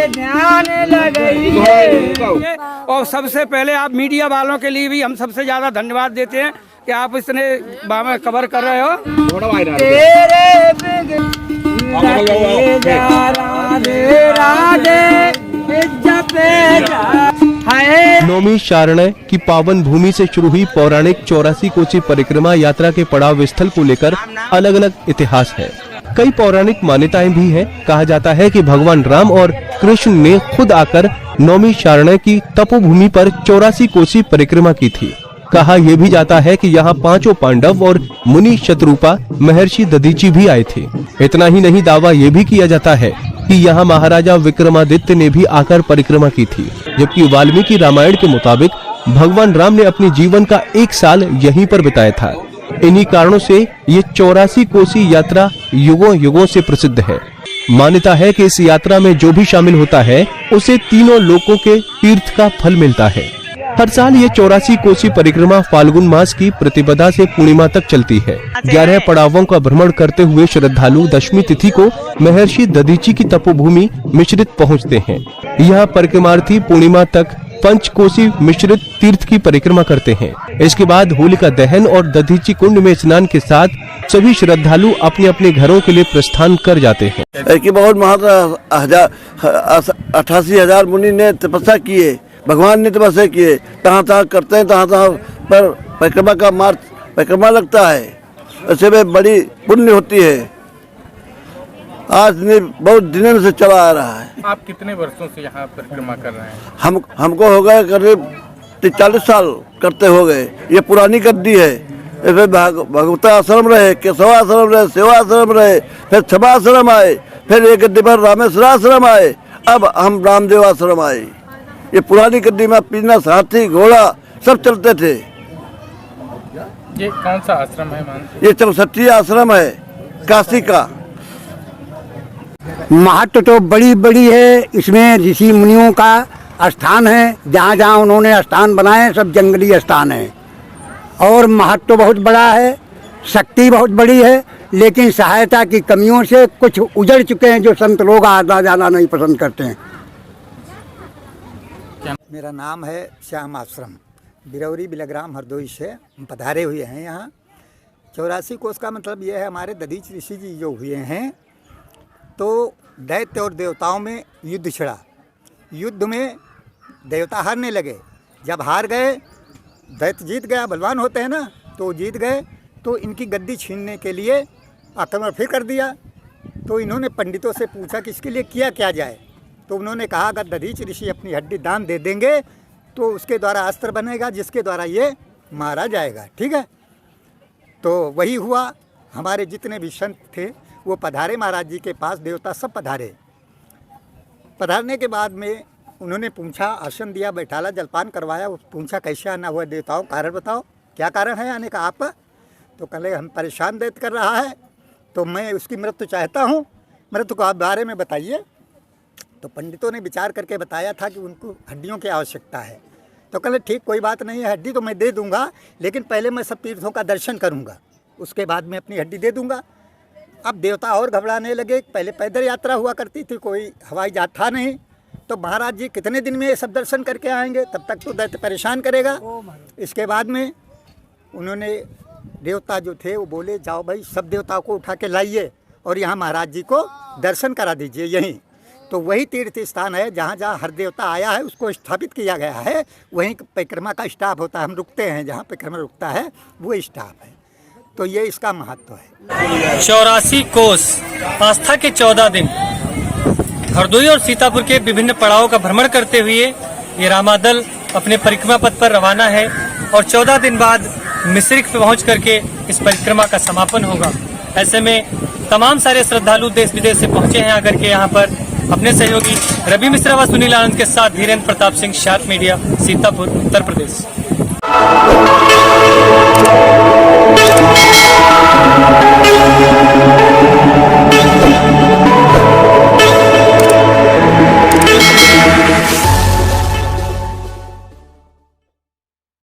ध्यान लगाइए। और सबसे पहले आप मीडिया वालों के लिए भी हम सबसे ज्यादा धन्यवाद देते हैं कि आप इसने कवर कर रहे हो। नौमी शारण्य की पावन भूमि से शुरू हुई पौराणिक 84 कोसी परिक्रमा यात्रा के पड़ाव स्थल को लेकर अलग अलग इतिहास है। कई पौराणिक मान्यताएं भी हैं। कहा जाता है कि भगवान राम और कृष्ण ने खुद आकर नौमी शारण्य की तपोभूमि पर 84 कोसी परिक्रमा की थी। कहा यह भी जाता है कि यहाँ पांचों पांडव और मुनि शत्रुपा महर्षि दधीचि भी आए थे। इतना ही नहीं, दावा ये भी किया जाता है कि यहाँ महाराजा विक्रमादित्य ने भी आकर परिक्रमा की थी। जबकि वाल्मीकि रामायण के मुताबिक भगवान राम ने अपने जीवन का 1 साल यहीं पर बिताया था। इन्हीं कारणों से ये 84 कोसी यात्रा युगों युगों से प्रसिद्ध है। मान्यता है कि इस यात्रा में जो भी शामिल होता है उसे तीनों लोकों के तीर्थ का फल मिलता है। हर साल ये 84 कोसी परिक्रमा फाल्गुन मास की प्रतिपदा से पूर्णिमा तक चलती है। 11 पड़ावों का भ्रमण करते हुए श्रद्धालु दशमी तिथि को महर्षि दधीचि की तपोभूमि मिश्रित पहुंचते हैं। यहाँ परिक्रमार्थी पूर्णिमा तक पंचकोसी मिश्रित तीर्थ की परिक्रमा करते हैं। इसके बाद होलिका दहन और दधीचि कुंड में स्नान के साथ सभी श्रद्धालु अपने अपने घरों के लिए प्रस्थान कर जाते हैं। कि बहुत महत्व 88,000 मुनि ने तपस्या किए, भगवान ने तपस्या किए, तहाँ करते हैं, तहाँ पर परिक्रमा का मार्ग परिक्रमा लगता है। ऐसे में बड़ी पुण्य होती है। आज नहीं बहुत दिनों से चला आ रहा है। आप कितने वर्षों से यहाँ परिक्रमा कर रहे हैं? हमको हो गए करीब 40 साल करते हो गए। ये पुरानी गद्दी है। फिर भगवता आश्रम रहे, केशव आश्रम रहे, सेवा आश्रम रहे, फिर छबा आश्रम आए, फिर एक गद्दी पर रामेश्वर आश्रम आए, अब हम रामदेव आश्रम आए। ये पुरानी गद्दी में पीना हाथी घोड़ा सब चलते थे। ये कौन सा आश्रम है? ये 64 आश्रम है काशी का। महत्व तो बड़ी बड़ी है। इसमें ऋषि मुनियों का स्थान है। जहाँ जहाँ उन्होंने स्थान बनाए सब जंगली स्थान है और महत्व बहुत बड़ा है, शक्ति बहुत बड़ी है। लेकिन सहायता की कमियों से कुछ उजड़ चुके हैं जो संत लोग आना जाना नहीं पसंद करते हैं। मेरा नाम है श्याम आश्रम, बिरौरी बिलग्राम हरदोई से हम पधारे हुए हैं यहाँ। 84 कोस का मतलब ये है हमारे दधीचि ऋषि जी जो हुए हैं तो दैत्य और देवताओं में युद्ध छिड़ा। युद्ध में देवता हारने लगे। जब हार गए, दैत्य जीत गया, बलवान होते हैं ना, तो जीत गए तो इनकी गद्दी छीनने के लिए आक्रमण फिर कर दिया। तो इन्होंने पंडितों से पूछा कि इसके लिए किया क्या जाए। तो उन्होंने कहा अगर दधीचि ऋषि अपनी हड्डी दान दे देंगे तो उसके द्वारा अस्त्र बनेगा जिसके द्वारा ये मारा जाएगा। ठीक है, तो वही हुआ। हमारे जितने भी संत थे वो पधारे महाराज जी के पास, देवता सब पधारे। पधारने के बाद में उन्होंने पूछा, आसन दिया, बैठाला, जलपान करवाया। पूछा कैसे आना हुआ देवताओं, कारण बताओ, क्या कारण है आने का आपका? तो कहे हम परेशान दैत्य कर रहा है तो मैं उसकी मृत्यु चाहता हूँ, मृत्यु को आप बारे में बताइए। तो पंडितों ने विचार करके बताया था कि उनको हड्डियों की आवश्यकता है। तो कहे ठीक, कोई बात नहीं है, हड्डी तो मैं दे दूँगा, लेकिन पहले मैं सब तीर्थों का दर्शन करूँगा, उसके बाद मैं अपनी हड्डी दे दूँगा। अब देवता और घबराने लगे। पहले पैदल यात्रा हुआ करती थी, कोई हवाई जहाज था नहीं। तो महाराज जी कितने दिन में ये सब दर्शन करके आएंगे, तब तक तो दैत्य परेशान करेगा। इसके बाद में उन्होंने देवता जो थे वो बोले जाओ भाई सब देवताओं को उठा के लाइए और यहाँ महाराज जी को दर्शन करा दीजिए यहीं। तो वही तीर्थ स्थान है जहाँ जहाँ हर देवता आया है उसको स्थापित किया गया है। वहीं परिक्रमा का स्टाफ होता है, हम रुकते हैं जहाँ परिक्रमा रुकता है वो स्टाफ है। तो ये इसका महत्व है। 84 कोस आस्था के 14 दिन हरदोई और सीतापुर के विभिन्न पड़ावों का भ्रमण करते हुए ये रामादल अपने परिक्रमा पथ पर रवाना है और 14 दिन बाद मिश्रिक पे पहुंच करके इस परिक्रमा का समापन होगा। ऐसे में तमाम सारे श्रद्धालु देश विदेश से पहुंचे हैं आकर के यहाँ पर। अपने सहयोगी रवि मिश्रा व सुनील आनंद के साथ धीरेन्द्र प्रताप सिंह, शार्प मीडिया, सीतापुर, उत्तर प्रदेश।